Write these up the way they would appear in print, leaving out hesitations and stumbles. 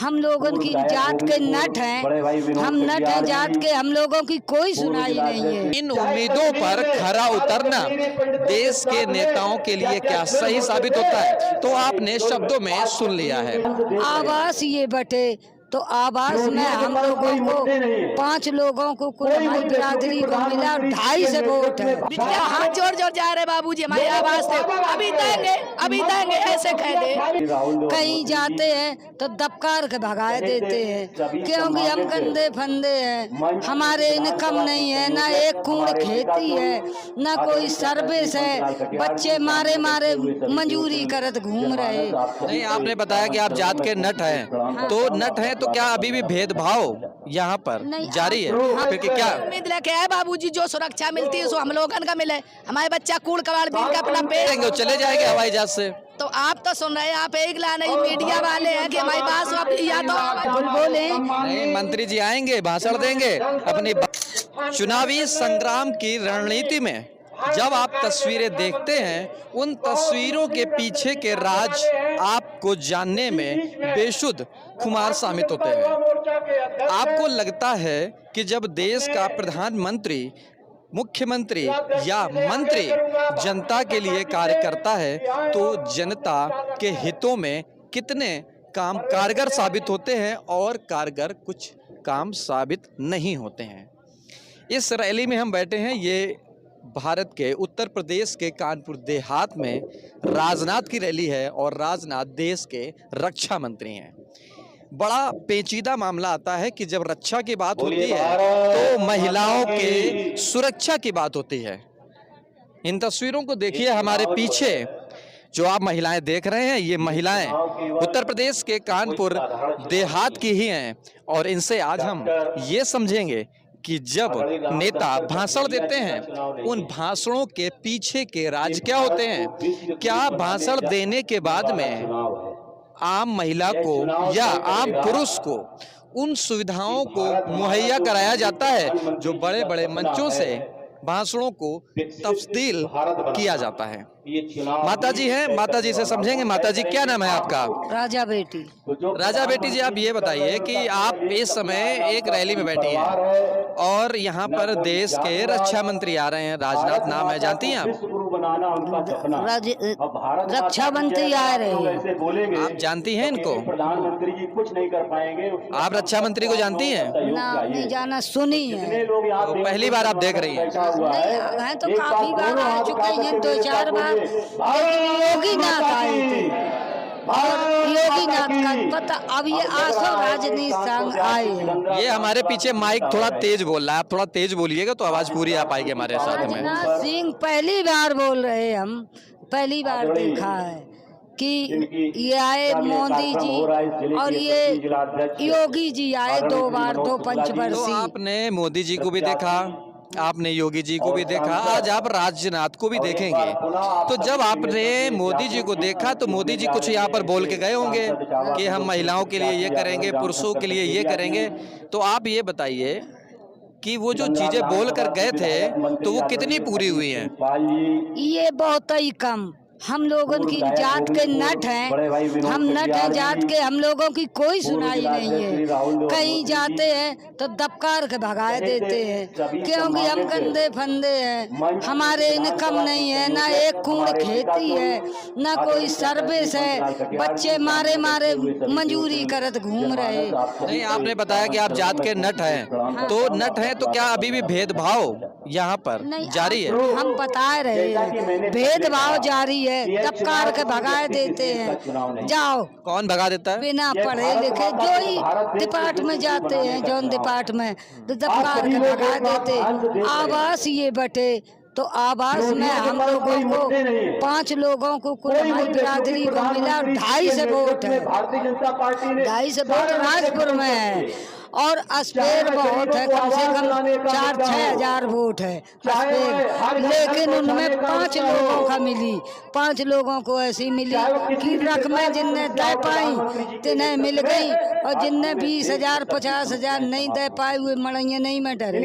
हम लोगों की जात के नट हैं, हम नट हैं जात के, हम लोगों की कोई सुनाई नहीं है। इन उम्मीदों पर खरा उतरना देश के नेताओं के लिए क्या सही साबित होता है, तो आपने शब्दों में सुन लिया है। आवास ये बटे तो आवास में हम लोगों को 5 लोगों को कुल हमारी बिरादरी को मिला 250 वोट है। हाथ जोड़ जोड़ जा रहे बाबूजी हमारी आवाज से अभी देंगे ऐसे कह दे। कहीं जाते हैं तो दबकार के भगाए देते हैं, क्योंकि हम गंदे फंदे हैं, हमारे इनकम नहीं है, ना एक कूड़ खेती है, ना कोई सर्विस है, बच्चे मारे मारे मजूरी करत घूम रहे। नहीं, आपने बताया कि आप जात के नट हैं, तो नट हैं तो क्या अभी भी भेदभाव यहाँ पर जारी है? क्योंकि क्या उम्मीद लेके आए बाबूजी, जो सुरक्षा मिलती है सो हम लोगन का मिले। हमारे बच्चा कूड़ कबाड़ बीन का अपना पेट चले जाएंगे हवाई जहाज से। तो आप तो सुन रहे हैं, आप एक ला नहीं मीडिया वाले हैं कि हमारी बात या तो बोले नहीं, मंत्री जी आएंगे, भाषण देंगे अपनी चुनावी संग्राम की रणनीति में। जब आप तस्वीरें देखते हैं, उन तस्वीरों के पीछे के राज आपको जानने में बेशुद्ध खुमार साबित होते हैं। आपको लगता है कि जब देश का प्रधानमंत्री, मुख्यमंत्री या मंत्री जनता के लिए कार्य करता है, तो जनता के हितों में कितने काम कारगर साबित होते हैं और कारगर कुछ काम साबित नहीं होते हैं। इस रैली में हम बैठे हैं, ये भारत के उत्तर प्रदेश के कानपुर देहात में राजनाथ की रैली है और राजनाथ देश के रक्षा मंत्री हैं। बड़ा पेचीदा मामला आता है कि जब रक्षा की बात होती है तो महिलाओं के सुरक्षा की बात होती है। इन तस्वीरों को देखिए, हमारे पीछे जो आप महिलाएं देख रहे हैं, ये महिलाएं उत्तर प्रदेश के कानपुर देहात की ही हैं और इनसे आज हम ये समझेंगे कि जब नेता भाषण देते हैं, उन भाषणों के पीछे के राज क्या होते हैं। क्या भाषण देने के बाद में आम महिला को या आम पुरुष को उन सुविधाओं को मुहैया कराया जाता है जो बड़े बड़े मंचों से भाषणों को तफसील किया जाता है। माता जी हैं, माता जी से समझेंगे। माता जी, क्या नाम है आपका? राजा बेटी। राजा बेटी जी, आप ये बताइए कि आप इस समय एक रैली में बैठी हैं और यहाँ पर देश के रक्षा मंत्री आ रहे हैं, राजनाथ नाम है, जानती हैं आप? रक्षा मंत्री आ रहे हैं, आप जानती हैं इनको? प्रधानमंत्री जी कुछ नहीं कर पाएंगे। आप रक्षा मंत्री को जानती हैं? ना नहीं जाना, सुनी है। तो पहली बार आप देख रही हैं? नहीं है तो काफी बार आ चुके हैं, 2-4 बार, लेकिन योगीनाथ आए थे और योगीनाथ का पता अब ये आसो राजनीति संघ आए हैं। ये हमारे पीछे माइक थोड़ा तेज बोल रहा है, आप थोड़ा तेज बोलिएगा तो आवाज पूरी आ पाएगी हमारे साथ में। राजनाथ सिंह पहली बार बोल रहे, हम पहली बार देखा है कि ये आए मोदी जी और ये योगी जी आए 2 बार, 2 पंचवर्षीय। तो आपने मोदी जी को भी देखा, आपने योगी जी को भी देखा, आज आप राजनाथ को भी देखेंगे। तो जब आपने मोदी जी को देखा तो मोदी जी कुछ यहाँ पर बोल के गए होंगे कि हम महिलाओं के लिए ये करेंगे, पुरुषों के लिए ये करेंगे। तो आप ये बताइए कि वो जो चीजें बोल कर गए थे तो वो कितनी पूरी हुई हैं? ये बहुत ही कम। हम लोगों की जात के नट हैं, हम नट हैं जात के, हम लोगों की कोई सुनाई नहीं है। कहीं जाते हैं तो दबकार के भगाए देते हैं, क्योंकि हम गंदे फंदे हैं, हमारे इनकम नहीं है, ना एक कूड़ खेती है, ना कोई सर्विस है, बच्चे मारे मारे मजूरी करत घूम रहे। नहीं, आपने बताया कि आप जात के नट हैं, तो नट हैं तो क्या अभी भी भेदभाव यहाँ पर जारी है? हम बता रहे हैं भेदभाव जारी है, दबकार के भगाए देते हैं। जाओ, कौन भगा देता है? बिना पढ़े लिखे जो ही डिपार्ट में जाते हैं, जौन डिपार्ट में, तो दबकार के भगा देते। आवास ये बटे तो आवास में हम लोगों को 5 लोगों को कुल हमारी बिरादरी को मिला 250 वोट है। 250 वोट राजपुर में है और अस्पेर बहुत है, कम से कम 4-6 हजार वोट है अस्पेर, लेकिन उनमें 5 लोगों का मिली। 5 लोगों को ऐसी मिली कि रकमें जिनने दे पाई तिन्हें मिल गई और जिनने 20,000 50,000 नहीं दे पाए हुए मड़ैया नहीं में डरे,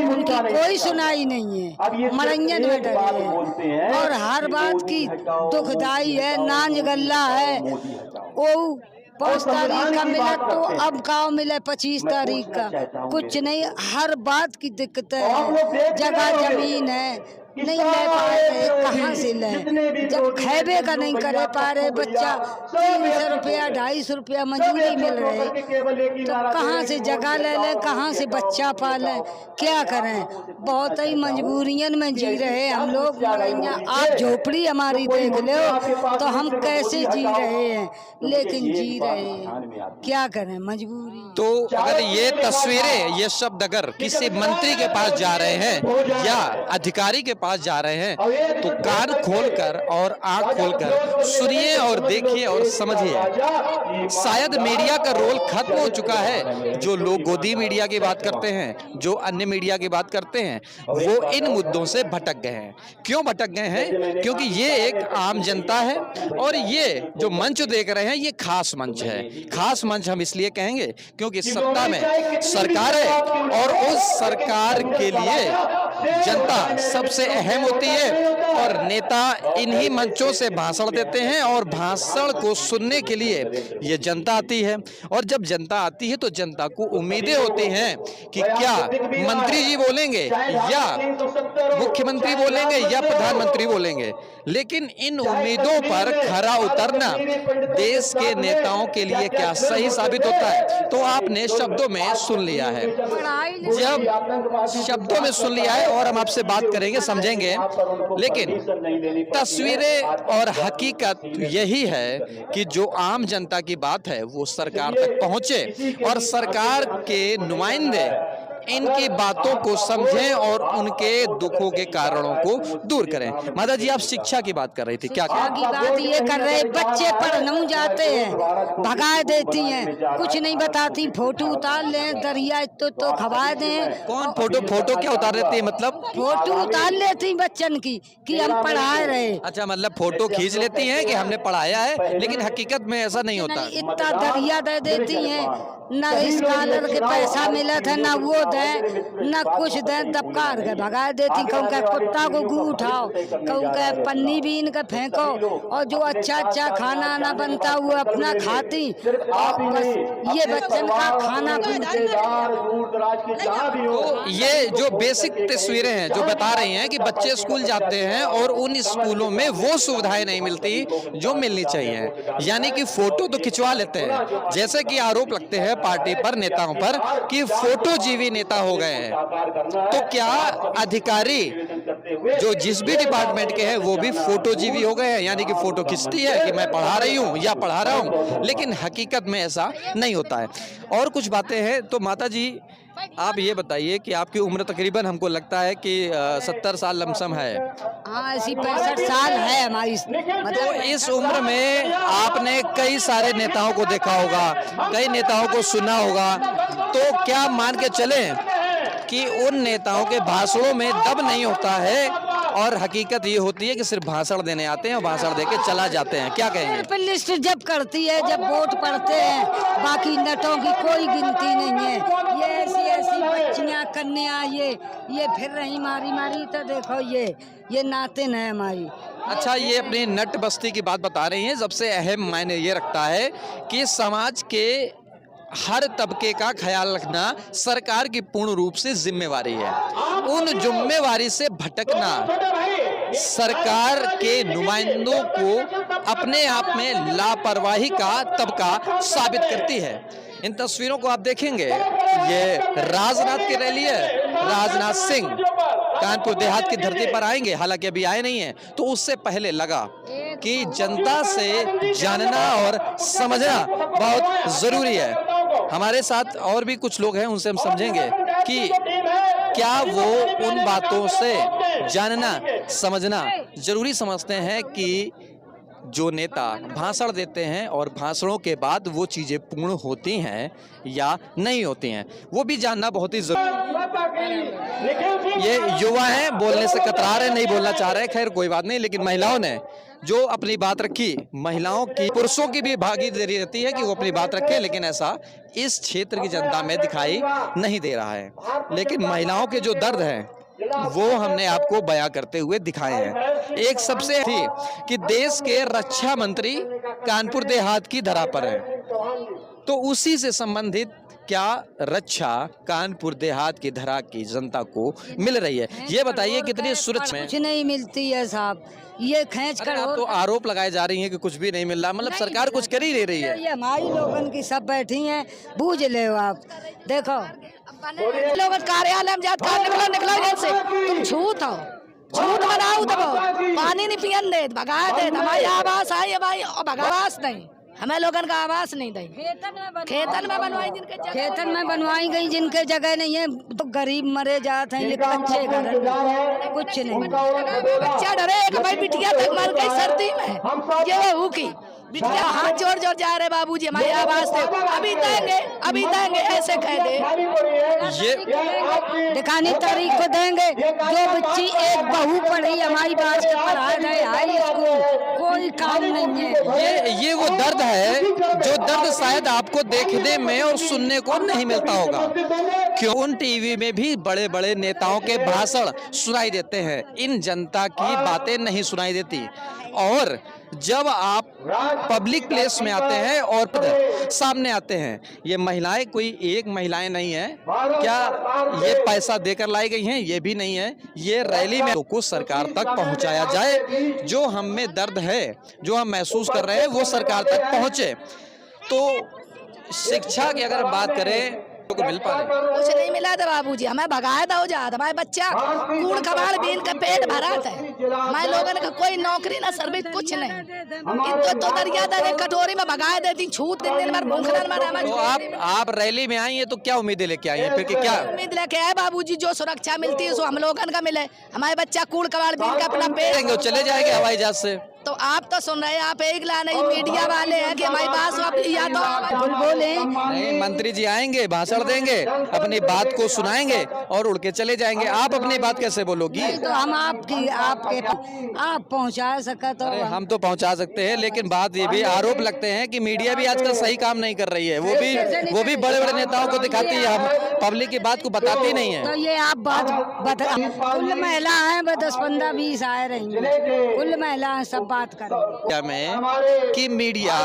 उनकी कोई सुनाई नहीं है, मड़ैयन में डरे हैं। और हर बात की दुखदाई है, नांज गल्ला है, वो 5 तारीख का मिला तो अब गाँव मिले 25 तारीख का, कुछ नहीं। हर बात की दिक्कत है, जगह जमीन है नहीं ले पा रहे, कहाँ से ले, जब खेबे का नहीं करे पा रहे बच्चा, 300 रुपया 250 रुपया मजूरी मिल रहे, तो कहाँ से जगह ले लें, कहाँ से बच्चा पालें, क्या करें। बहुत ही मजबूरियन में जी रहे हम लोग। आप झोपड़ी हमारी देख लो तो हम कैसे जी रहे हैं, लेकिन जी रहे हैं, क्या करें, मजबूरी। तो अगर ये तस्वीरें, ये शब्द अगर किसी मंत्री के पास जा रहे हैं या अधिकारी के पास जा रहे हैं तो कान खोलकर और आंख खोलकर सुनिए और देखिए और समझिए। शायद मीडिया का रोल खत्म हो चुका है। जो लोग गोदी मीडिया की बात करते हैं, जो अन्य मीडिया की बात करते हैं, वो इन मुद्दों से भटक गए हैं। क्यों भटक गए हैं? क्योंकि ये एक आम जनता है और ये जो मंच देख रहे हैं ये खास मंच है। खास मंच हम इसलिए कहेंगे क्योंकि सत्ता में सरकार है और उस सरकार के लिए जनता सबसे अहम होती है और नेता इन्हीं मंचों से भाषण देते हैं और भाषण को सुनने के लिए ये जनता आती है। और जब जनता आती है तो जनता को उम्मीदें होती हैं कि क्या मंत्री जी बोलेंगे या मुख्यमंत्री बोलेंगे या प्रधानमंत्री बोलेंगे, लेकिन इन उम्मीदों पर खरा उतरना देश के नेताओं के लिए क्या सही साबित होता है? तो आपने शब्दों में सुन लिया है। जब शब्दों में सुन लिया है और हम आपसे बात करेंगे, समझेंगे, लेकिन तस्वीरें और हकीकत यही है कि जो आम जनता की बात है वो सरकार तक पहुंचे और सरकार के नुमाइंदे इनकी बातों को समझें और उनके दुखों के कारणों को दूर करें। माता जी, आप शिक्षा की बात कर रही थी, क्या की बात ये कर रहे, बच्चे पढ़ने जाते हैं, भगा देती हैं, कुछ नहीं बताती, फोटो उतार लें, दरिया तो खवा दें। कौन फोटो क्या उतार देती है? मतलब फोटो उतार लेती बच्चन की कि हम पढ़ा रहे। अच्छा, मतलब फोटो खींच लेती हैं कि हमने पढ़ाया है, लेकिन हकीकत में ऐसा नहीं होता। इतना दरिया दे देती हैं, न स्कॉलर के पैसा मिला था, न वो दे, न कुछ दे, दबकार के भगा देती। कहूँ का कुत्ता को गू उठाओ, कहूँ का पन्नी भी इनका फेंको, और जो अच्छा अच्छा खाना ना बनता वो अपना खाती, और बस ये बच्चन का खाना पीते। तो ये जो बेसिक तस्वीरें हैं जो बता रही हैं कि बच्चे स्कूल जाते हैं और उन स्कूलों में वो सुविधाएं नहीं मिलती जो मिलनी चाहिए, यानी कि फोटो तो खिंचवा लेते हैं। जैसे कि आरोप लगते हैं पार्टी पर, नेताओं पर, कि फोटो जीवी नेता हो गए हैं। तो क्या अधिकारी जो जिस भी डिपार्टमेंट के हैं वो भी फोटो जीवी हो गए हैं, यानी कि फोटो खिंचती है कि मैं पढ़ा रही हूँ या पढ़ा रहा हूँ, लेकिन हकीकत में ऐसा नहीं होता है। और कुछ बातें हैं। तो माता जी, आप ये बताइए कि आपकी उम्र तकरीबन हमको लगता है कि 70 साल लमसम है। हाँ, ऐसी 65 साल है हमारी। तो इस उम्र में आपने कई सारे नेताओं को देखा होगा, कई नेताओं को सुना होगा, तो क्या मान के चलें कि उन नेताओं के भाषणों में दम नहीं होता है और हकीकत ये होती है कि सिर्फ भाषण देने आते हैं और भाषण देके चला जाते हैं? क्या कहेंगे? लिस्ट जब करती है, जब वोट पड़ते हैं, बाकी नेताओं की कोई गिनती नहीं है। ये ऐसी बच्चियां, कन्या, ये फिर रही मारी मारी, तो देखो ये नातिन है हमारी। अच्छा, ये अपनी नट बस्ती की बात बता रही हैं। सबसे अहम मायने ये रखता है कि समाज के हर तबके का ख्याल रखना सरकार की पूर्ण रूप से जिम्मेवारी है। उन जिम्मेवारी से भटकना सरकार के नुमाइंदों को अपने आप में लापरवाही का तबका साबित करती है। इन तस्वीरों को आप देखेंगे, ये राजनाथ की रैली है। राजनाथ सिंह कानपुर देहात की धरती पर आएंगे, हालांकि अभी आए नहीं हैं। तो उससे पहले लगा कि जनता से जानना और समझना बहुत जरूरी है। हमारे साथ और भी कुछ लोग हैं, उनसे हम समझेंगे कि क्या वो उन बातों से जानना समझना जरूरी समझते हैं कि जो नेता भाषण देते हैं और भाषणों के बाद वो चीज़ें पूर्ण होती हैं या नहीं होती हैं, वो भी जानना बहुत ही जरूरी। ये युवा हैं, बोलने से कतरा रहे, नहीं बोलना चाह रहे, खैर कोई बात नहीं। लेकिन महिलाओं ने जो अपनी बात रखी, महिलाओं की, पुरुषों की भी भागीदारी रहती है कि वो अपनी बात रखें, लेकिन ऐसा इस क्षेत्र की जनता में दिखाई नहीं दे रहा है। लेकिन महिलाओं के जो दर्द हैं वो हमने आपको बयां करते हुए दिखाए हैं। एक सबसे थी कि देश के रक्षा मंत्री कानपुर देहात की धरा पर है तो उसी से संबंधित क्या रक्षा कानपुर देहात की धरा की जनता को मिल रही है, ये बताइए कितनी सुरक्षा कुछ नहीं मिलती है साहब, ये खींच कर तो आरोप लगाए जा रही हैं कि कुछ भी नहीं मिल रहा, मतलब सरकार कुछ कर ही नहीं रही है। ये हमारी लोगन की सब बैठी हैं, बूझ ले आप। देखो लोग कार्यालय में जाते निकलो जैसे तुम झूठ हो, झूठ बनाओ तब पानी नहीं पियन दे, भगा दे। हमारी आवास आई है भाई, और भगावास नहीं, हमें लोगन का आवास नहीं दे। खेतन में बनवाई जिनके खेतन में बनवाई गई जिनके जगह नहीं है, तो गरीब मरे जाते हैं, ये कच्चे घर हैं, कुछ नहीं। बच्चा डरे कि भाई बिटिया तक मर गई सर्दी में, ये वो की बिटिया हाथ जोड़ जोड़ जा रहे बाबूजी हमारे आवास दे, अभी देंगे ऐसे कह दे। ये दिखानी तारीख को देंगे। जो बच्ची एक बहू पढ़ी हमारी बात के पढ़ाए गए हाई स्कूल, कोई काम नहीं है। ये वो दर्द है जो दर्द शायद आपको देखने में और सुनने को नहीं मिलता होगा, क्यों उन टीवी में भी बड़े बड़े नेताओं के भाषण सुनाई देते हैं, इन जनता की बातें नहीं सुनाई देती। और जब आप पब्लिक प्लेस में आते हैं और सामने आते हैं, ये महिलाएं कोई एक महिलाएं नहीं है क्या, ये पैसा देकर लाई गई हैं, ये भी नहीं है। ये रैली में को सरकार तक पहुंचाया जाए, जो हम में दर्द है, जो हम महसूस कर रहे हैं, वो सरकार तक पहुंचे। तो शिक्षा की अगर बात करें तो मिल पा रही, कुछ नहीं मिला था बाबूजी, हमें भगाया था हो जात, हमारे बच्चा कूड़ कबाड़ बीन का पेट भरा था, हमारे लोगों का कोई नौकरी ना सर्विस कुछ नहीं। इनको तो दरिया दे कटोरी में भगाए देती, छूट दिन भर भूखलन मारा। तो आप रैली में आई हैं तो क्या उम्मीदें लेके आई हैं, फिर कि क्या उम्मीद लेके आए बाबूजी, जो सुरक्षा मिलती है सो हम लोगों का मिले। हमारे बच्चा कूड़ कबाड़ बीन का अपना पेट चले जाएंगे हवाई जहाज से। तो आप तो सुन रहे हैं, आप एक ला नहीं मीडिया वाले हैं कि हमारी बात या तो बोले नहीं, मंत्री जी आएंगे, भाषण देंगे, अपनी बात को सुनाएंगे और उड़ के चले जाएंगे। आप अपनी बात कैसे बोलोगी? तो हम आपके आप पहुंचा सका तो हम तो पहुंचा सकते हैं, लेकिन बात ये भी आरोप लगते हैं कि मीडिया भी आजकल सही काम नहीं कर रही है, वो भी बड़े बड़े नेताओं को दिखाती है, हम पब्लिक की बात को बताती नहीं है। तो ये आप बात बता, कुल महिला है 10-15-20 आए रही हैं, कुल महिला सब बात करें में कि मीडिया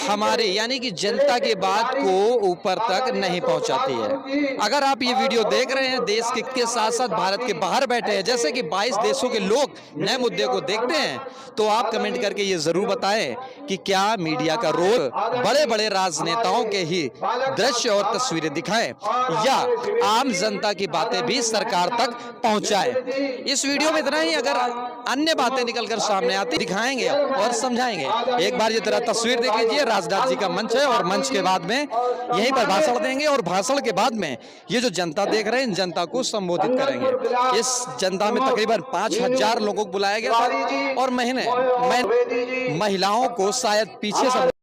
हमारी यानी कि जनता की बात को ऊपर तक नहीं पहुंचाती है। अगर आप ये वीडियो देख रहे हैं देश के साथ साथ भारत के बाहर बैठे हैं, जैसे कि 22 देशों के लोग नए मुद्दे को देखते हैं, तो आप कमेंट करके ये जरूर बताएं कि क्या मीडिया का रोल बड़े बड़े राजनेताओं के ही दृश्य और तस्वीरें दिखाएं या आम जनता की बातें भी सरकार तक पहुंचाएं। इस वीडियो में इतना ही, अगर अन्य बातें निकलकर सामने आती दिखाएंगे और समझाएंगे। एक बार ये तरह तस्वीर देख लीजिए, राजनाथ जी का मंच है और मंच के बाद में यहीं पर भाषण देंगे और भाषण के बाद में ये जो जनता देख रहे हैं, इन जनता को संबोधित करेंगे। इस जनता में तकरीबन 5000 लोगों को बुलाया गया था और महिलाओं को शायद पीछे से